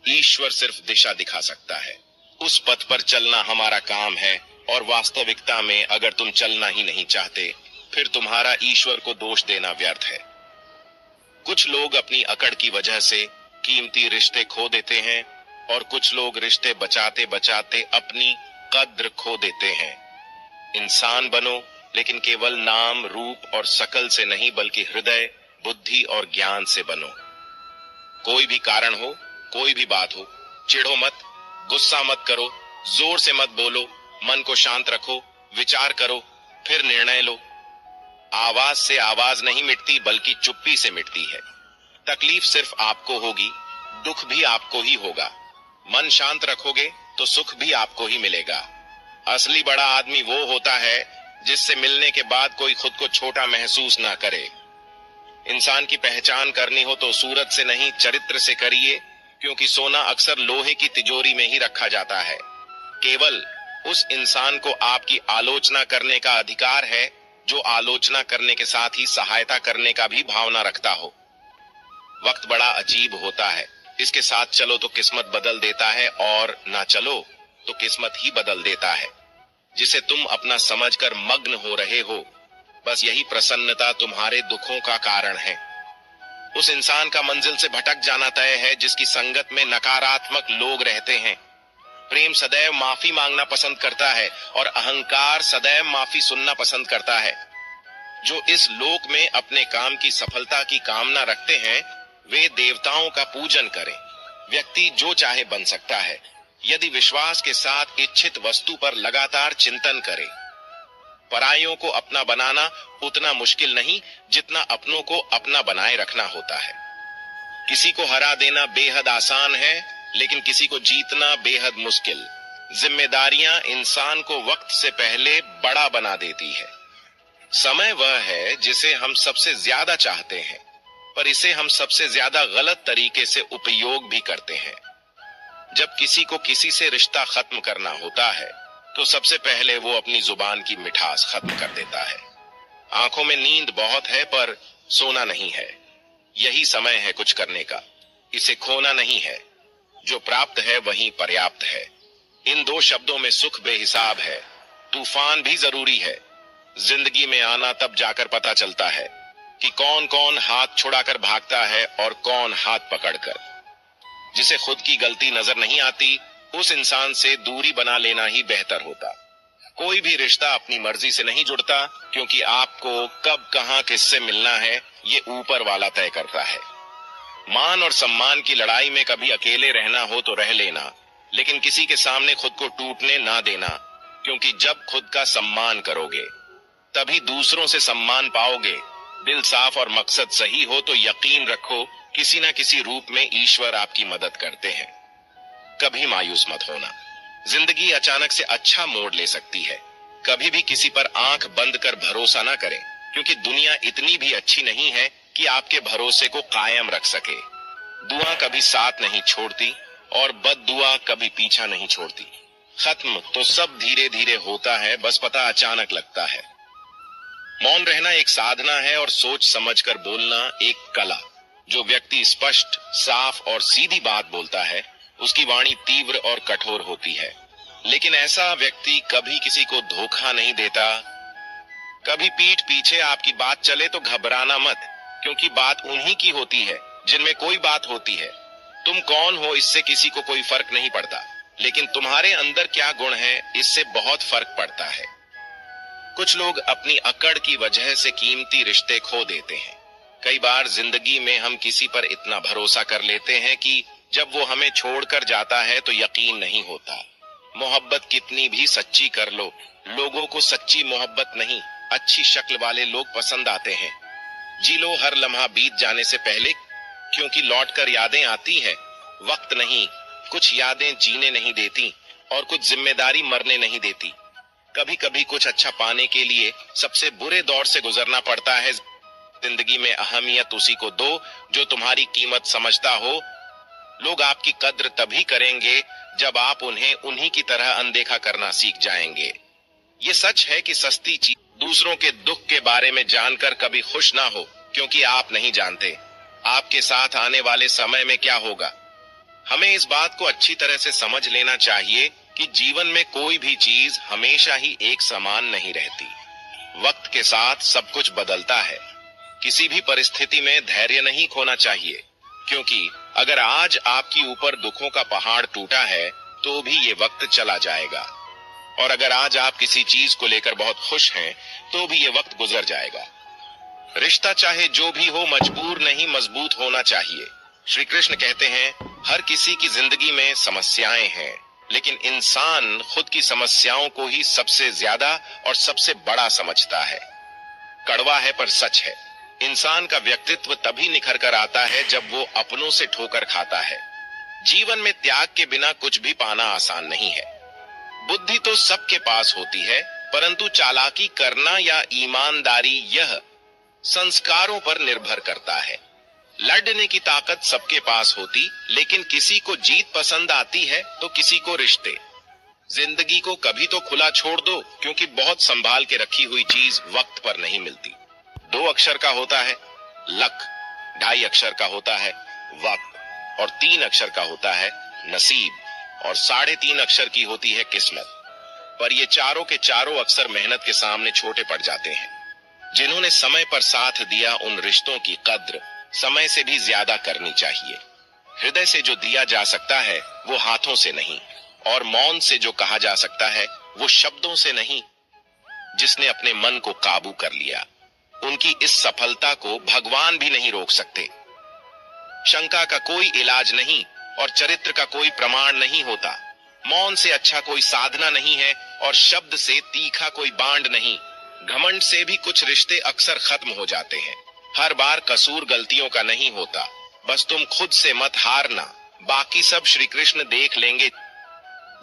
ईश्वर सिर्फ दिशा दिखा सकता है। उस पथ पर चलना हमारा काम है, और वास्तविकता में अगर तुम चलना ही नहीं चाहते, फिर तुम्हारा ईश्वर को दोष देना व्यर्थ है। कुछ लोग अपनी अकड़ की वजह से कीमती रिश्ते खो देते हैं, और कुछ लोग रिश्ते बचाते बचाते अपनी कद्र खो देते हैं। इंसान बनो, लेकिन केवल नाम, रूप और शकल से नहीं, बल्कि हृदय, बुद्धि और ज्ञान से बनो। कोई भी कारण हो, कोई भी बात हो, चिढ़ो मत, गुस्सा मत करो, जोर से मत बोलो, मन को शांत रखो, विचार करो, फिर निर्णय लो। आवाज से आवाज नहीं मिटती, बल्कि चुप्पी से मिटती है। तकलीफ सिर्फ आपको होगी, दुख भी आपको ही होगा। मन शांत रखोगे तो सुख भी आपको ही मिलेगा। असली बड़ा आदमी वो होता है जिससे मिलने के बाद कोई खुद को छोटा महसूस ना करे। इंसान की पहचान करनी हो तो सूरत से नहीं, चरित्र से करिए, क्योंकि सोना अक्सर लोहे की तिजोरी में ही रखा जाता है। केवल उस इंसान को आपकी आलोचना करने का अधिकार है जो आलोचना करने के साथ ही सहायता करने का भी भावना रखता हो। वक्त बड़ा अजीब होता है, इसके साथ चलो तो किस्मत बदल देता है, और ना चलो तो किस्मत ही बदल देता है। जिसे तुम अपना समझकर मग्न हो रहे हो, बस यही प्रसन्नता तुम्हारे दुखों का कारण है। उस इंसान का मंजिल से भटक जाना तय है जिसकी संगत में नकारात्मक लोग रहते हैं। प्रेम सदैव माफी मांगना पसंद करता है, और अहंकार सदैव माफी सुनना पसंद करता है। जो इस लोक में अपने काम की सफलता की कामना रखते हैं, वे देवताओं का पूजन करें। व्यक्ति जो चाहे बन सकता है, यदि विश्वास के साथ इच्छित वस्तु पर लगातार चिंतन करे। परायों को अपना बनाना उतना मुश्किल नहीं जितना अपनों को अपना बनाए रखना होता है। किसी को हरा देना बेहद आसान है, लेकिन किसी को जीतना बेहद मुश्किल। जिम्मेदारियां इंसान को वक्त से पहले बड़ा बना देती है। समय वह है जिसे हम सबसे ज्यादा चाहते हैं, पर इसे हम सबसे ज्यादा गलत तरीके से उपयोग भी करते हैं। जब किसी को किसी से रिश्ता खत्म करना होता है, तो सबसे पहले वो अपनी जुबान की मिठास खत्म कर देता है। आंखों में नींद बहुत है, पर सोना नहीं है। यही समय है कुछ करने का, इसे खोना नहीं है। जो प्राप्त है वही पर्याप्त है। इन दो शब्दों में सुख बेहिसाब है। तूफान भी जरूरी है। जिंदगी में आना तब जाकर पता चलता है कि कौन कौन हाथ छुड़ाकर भागता है और कौन हाथ पकड़कर। जिसे खुद की गलती नजर नहीं आती, उस इंसान से दूरी बना लेना ही बेहतर होता। कोई भी रिश्ता अपनी मर्जी से नहीं जुड़ता, क्योंकि आपको कब कहां किससे मिलना है ये ऊपर वाला तय करता है। मान और सम्मान की लड़ाई में कभी अकेले रहना हो तो रह लेना, लेकिन किसी के सामने खुद को टूटने ना देना, क्योंकि जब खुद का सम्मान करोगे तभी दूसरों से सम्मान पाओगे। दिल साफ और मकसद सही हो तो यकीन रखो किसी न किसी रूप में ईश्वर आपकी मदद करते हैं। कभी मायूस मत होना। जिंदगी अचानक से अच्छा मोड़ ले सकती है। कभी भी किसी पर आंख बंद कर भरोसा ना करें, क्योंकि दुनिया इतनी भी अच्छी नहीं है कि आपके भरोसे को कायम रख सके। दुआ कभी साथ नहीं छोड़ती, और बद दुआ कभी पीछा नहीं छोड़ती। खत्म तो सब धीरे धीरे होता है, बस पता अचानक लगता है। मौन रहना एक साधना है, और सोच समझकर बोलना एक कला। जो व्यक्ति स्पष्ट, साफ और सीधी बात बोलता है, उसकी वाणी तीव्र और कठोर होती है। लेकिन ऐसा व्यक्ति कभी किसी को धोखा नहीं देता। कभी पीठ पीछे आपकी बात चले तो घबराना मत, क्योंकि बात उन्हीं की होती है जिनमें कोई बात होती है। तुम कौन हो इससे किसी को कोई फर्क नहीं पड़ता, लेकिन तुम्हारे अंदर क्या गुण है इससे बहुत फर्क पड़ता है। कुछ लोग अपनी अकड़ की वजह से कीमती रिश्ते खो देते हैं। कई बार जिंदगी में हम किसी पर इतना भरोसा कर लेते हैं कि जब वो हमें छोड़कर जाता है तो यकीन नहीं होता। मोहब्बत कितनी भी सच्ची कर लो, लोगों को सच्ची मोहब्बत नहीं, अच्छी शक्ल वाले लोग पसंद आते हैं। जी लो हर लम्हा बीत जाने से पहले, क्योंकि लौटकर यादें आती हैं। वक्त नहीं, कुछ यादें जीने नहीं देती, और कुछ जिम्मेदारी मरने नहीं देती। कभी कभी कुछ अच्छा पाने के लिए सबसे बुरे दौर से गुजरना पड़ता है। जिंदगी में अहमियत उसी को दो जो तुम्हारी कीमत समझता हो। लोग आपकी कद्र तभी करेंगे जब आप उन्हें उन्हीं की तरह अनदेखा करना सीख जाएंगे। ये सच है कि सस्ती चीज दूसरों के दुख के बारे में जानकर कभी खुश ना हो, क्योंकि आप नहीं जानते आपके साथ आने वाले समय में क्या होगा। हमें इस बात को अच्छी तरह से समझ लेना चाहिए कि जीवन में कोई भी चीज हमेशा ही एक समान नहीं रहती। वक्त के साथ सब कुछ बदलता है। किसी भी परिस्थिति में धैर्य नहीं खोना चाहिए, क्योंकि अगर आज आपके ऊपर दुखों का पहाड़ टूटा है तो भी ये वक्त चला जाएगा, और अगर आज आप किसी चीज को लेकर बहुत खुश हैं तो भी ये वक्त गुजर जाएगा। रिश्ता चाहे जो भी हो मजबूर नहीं मजबूत होना चाहिए। श्री कृष्ण कहते हैं, हर किसी की जिंदगी में समस्याएं हैं, लेकिन इंसान खुद की समस्याओं को ही सबसे ज्यादा और सबसे बड़ा समझता है। कड़वा है पर सच है। इंसान का व्यक्तित्व तभी निखर कर आता है जब वो अपनों से ठोकर खाता है। जीवन में त्याग के बिना कुछ भी पाना आसान नहीं है। बुद्धि तो सबके पास होती है, परंतु चालाकी करना या ईमानदारी यह संस्कारों पर निर्भर करता है। लड़ने की ताकत सबके पास होती, लेकिन किसी को जीत पसंद आती है तो किसी को रिश्ते। जिंदगी को कभी तो खुला छोड़ दो, क्योंकि बहुत संभाल के रखी हुई चीज वक्त पर नहीं मिलती। 2 अक्षर का होता है लक, 2.5 अक्षर का होता है वक्त, और 3 अक्षर का होता है नसीब, और 3.5 अक्षर की होती है किस्मत। पर ये चारों के चारों अक्सर मेहनत के सामने छोटे पड़ जाते हैं। जिन्होंने समय पर साथ दिया, उन रिश्तों की कद्र समय से भी ज्यादा करनी चाहिए। हृदय से जो दिया जा सकता है वो हाथों से नहीं, और मौन से जो कहा जा सकता है वो शब्दों से नहीं। जिसने अपने मन को काबू कर लिया, उनकी इस सफलता को भगवान भी नहीं रोक सकते। शंका का कोई इलाज नहीं और चरित्र का कोई प्रमाण नहीं होता। मौन से अच्छा कोई साधना नहीं है और शब्द से तीखा कोई बांड नहीं। घमंड से भी कुछ रिश्ते अक्सर खत्म हो जाते हैं। हर बार कसूर गलतियों का नहीं होता, बस तुम खुद से मत हारना, बाकी सब श्री कृष्ण देख लेंगे।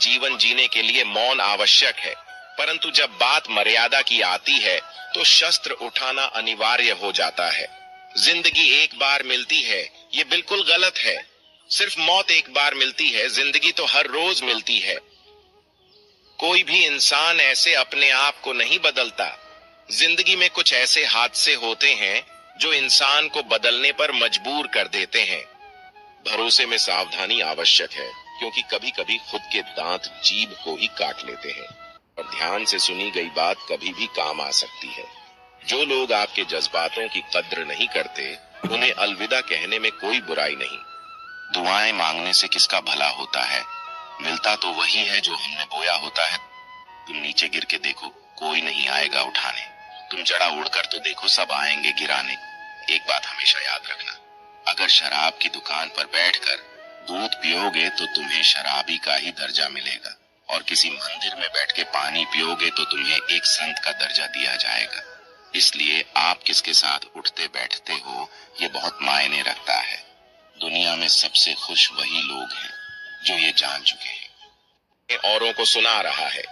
जीवन जीने के लिए मौन आवश्यक है, परंतु जब बात मर्यादा की आती है तो शस्त्र उठाना अनिवार्य हो जाता है। जिंदगी एक बार मिलती है, ये बिल्कुल गलत है। सिर्फ मौत एक बार मिलती है, जिंदगी तो हर रोज मिलती है। कोई भी इंसान ऐसे अपने आप को नहीं बदलता। जिंदगी में कुछ ऐसे हादसे होते हैं जो इंसान को बदलने पर मजबूर कर देते हैं। भरोसे में सावधानी आवश्यक है, क्योंकि कभी कभी खुद के दांत जीभ को ही काट लेते हैं, और ध्यान से सुनी गई बात कभी भी काम आ सकती है। जो लोग आपके जज्बातों की कद्र नहीं करते, उन्हें अलविदा कहने में कोई बुराई नहीं। दुआएं मांगने से किसका भला होता है? मिलता तो वही है जो हमने बोया होता है। तुम नीचे गिर के देखो, कोई नहीं आएगा उठाने। तुम जड़ा उड़कर तो देखो, सब आएंगे गिराने। एक बात हमेशा याद रखना, अगर शराब की दुकान पर बैठकर दूध पियोगे तो तुम्हें शराबी का ही दर्जा मिलेगा, और किसी मंदिर में बैठ के पानी पियोगे तो तुम्हें एक संत का दर्जा दिया जाएगा। इसलिए आप किसके साथ उठते बैठते हो, ये बहुत मायने रखता है। दुनिया में सबसे खुश वही लोग हैं जो ये जान चुके हैं। औरों को सुना रहा है।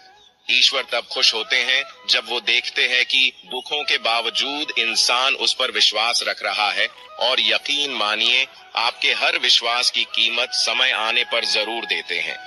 ईश्वर तब खुश होते हैं जब वो देखते हैं कि दुखों के बावजूद इंसान उस पर विश्वास रख रहा है, और यकीन मानिए आपके हर विश्वास की कीमत समय आने पर जरूर देते हैं।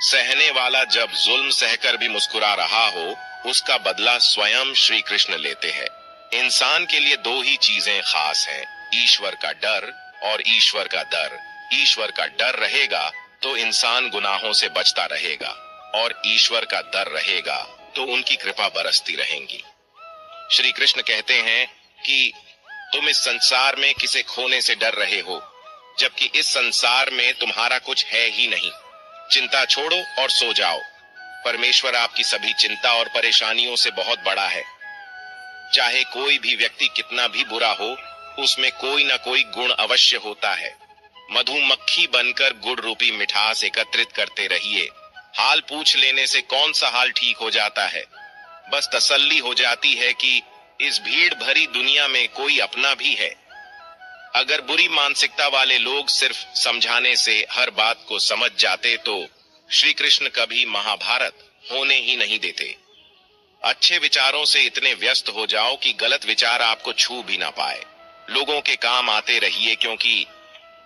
सहने वाला जब जुल्म सहकर भी मुस्कुरा रहा हो, उसका बदला स्वयं श्री कृष्ण लेते हैं। इंसान के लिए 2 ही चीजें खास हैं, ईश्वर का डर और ईश्वर का दर। ईश्वर का डर रहेगा तो इंसान गुनाहों से बचता रहेगा, और ईश्वर का दर रहेगा तो उनकी कृपा बरसती रहेंगी। श्री कृष्ण कहते हैं कि तुम इस संसार में किसे खोने से डर रहे हो, जबकि इस संसार में तुम्हारा कुछ है ही नहीं। चिंता छोड़ो और सो जाओ। परमेश्वर आपकी सभी चिंता और परेशानियों से बहुत बड़ा है। चाहे कोई भी व्यक्ति कितना भी बुरा हो, उसमें कोई ना कोई गुण अवश्य होता है। मधुमक्खी बनकर गुड़ रूपी मिठास एकत्रित करते रहिए। हाल पूछ लेने से कौन सा हाल ठीक हो जाता है? बस तसल्ली हो जाती है कि इस भीड़ भरी दुनिया में कोई अपना भी है। अगर बुरी मानसिकता वाले लोग सिर्फ समझाने से हर बात को समझ जाते तो श्री कृष्ण कभी महाभारत होने ही नहीं देते। अच्छे विचारों से इतने व्यस्त हो जाओ कि गलत विचार आपको छू भी ना पाए। लोगों के काम आते रहिए, क्योंकि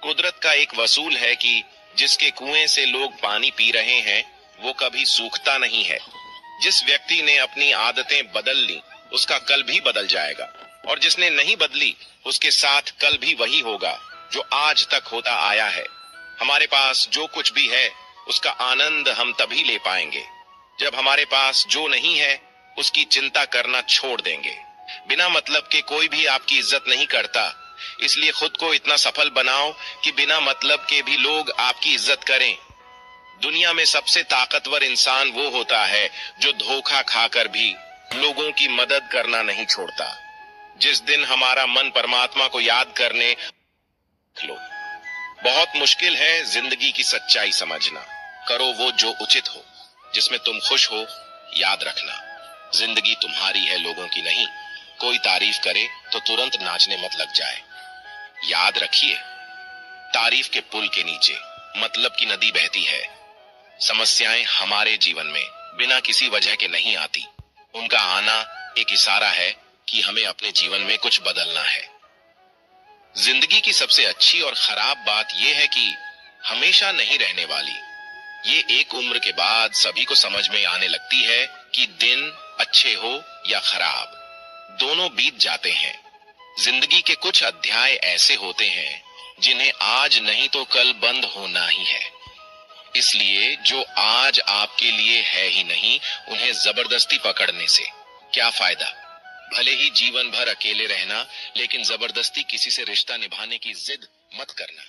कुदरत का एक वसूल है कि जिसके कुएं से लोग पानी पी रहे हैं वो कभी सूखता नहीं है। जिस व्यक्ति ने अपनी आदतें बदल ली, उसका कल भी बदल जाएगा, और जिसने नहीं बदली, उसके साथ कल भी वही होगा जो आज तक होता आया है। हमारे पास जो कुछ भी है उसका आनंद हम तभी ले पाएंगे जब हमारे पास जो नहीं है उसकी चिंता करना छोड़ देंगे। बिना मतलब के कोई भी आपकी इज्जत नहीं करता, इसलिए खुद को इतना सफल बनाओ कि बिना मतलब के भी लोग आपकी इज्जत करें। दुनिया में सबसे ताकतवर इंसान वो होता है जो धोखा खाकर भी लोगों की मदद करना नहीं छोड़ता। जिस दिन हमारा मन परमात्मा को याद करने लो। बहुत मुश्किल है जिंदगी की सच्चाई समझना। करो वो जो उचित हो, जिसमें तुम खुश हो। याद रखना, जिंदगी तुम्हारी है, लोगों की नहीं। कोई तारीफ करे तो तुरंत नाचने मत लग जाए। याद रखिए, तारीफ के पुल के नीचे मतलब की नदी बहती है। समस्याएं हमारे जीवन में बिना किसी वजह के नहीं आती। उनका आना एक इशारा है कि हमें अपने जीवन में कुछ बदलना है। जिंदगी की सबसे अच्छी और खराब बात यह है कि हमेशा नहीं रहने वाली। ये एक उम्र के बाद सभी को समझ में आने लगती है कि दिन अच्छे हो या खराब, दोनों बीत जाते हैं। जिंदगी के कुछ अध्याय ऐसे होते हैं जिन्हें आज नहीं तो कल बंद होना ही है। इसलिए जो आज आपके लिए है ही नहीं, उन्हें जबरदस्ती पकड़ने से क्या फायदा। भले ही जीवन भर अकेले रहना, लेकिन जबरदस्ती किसी से रिश्ता निभाने की जिद मत करना।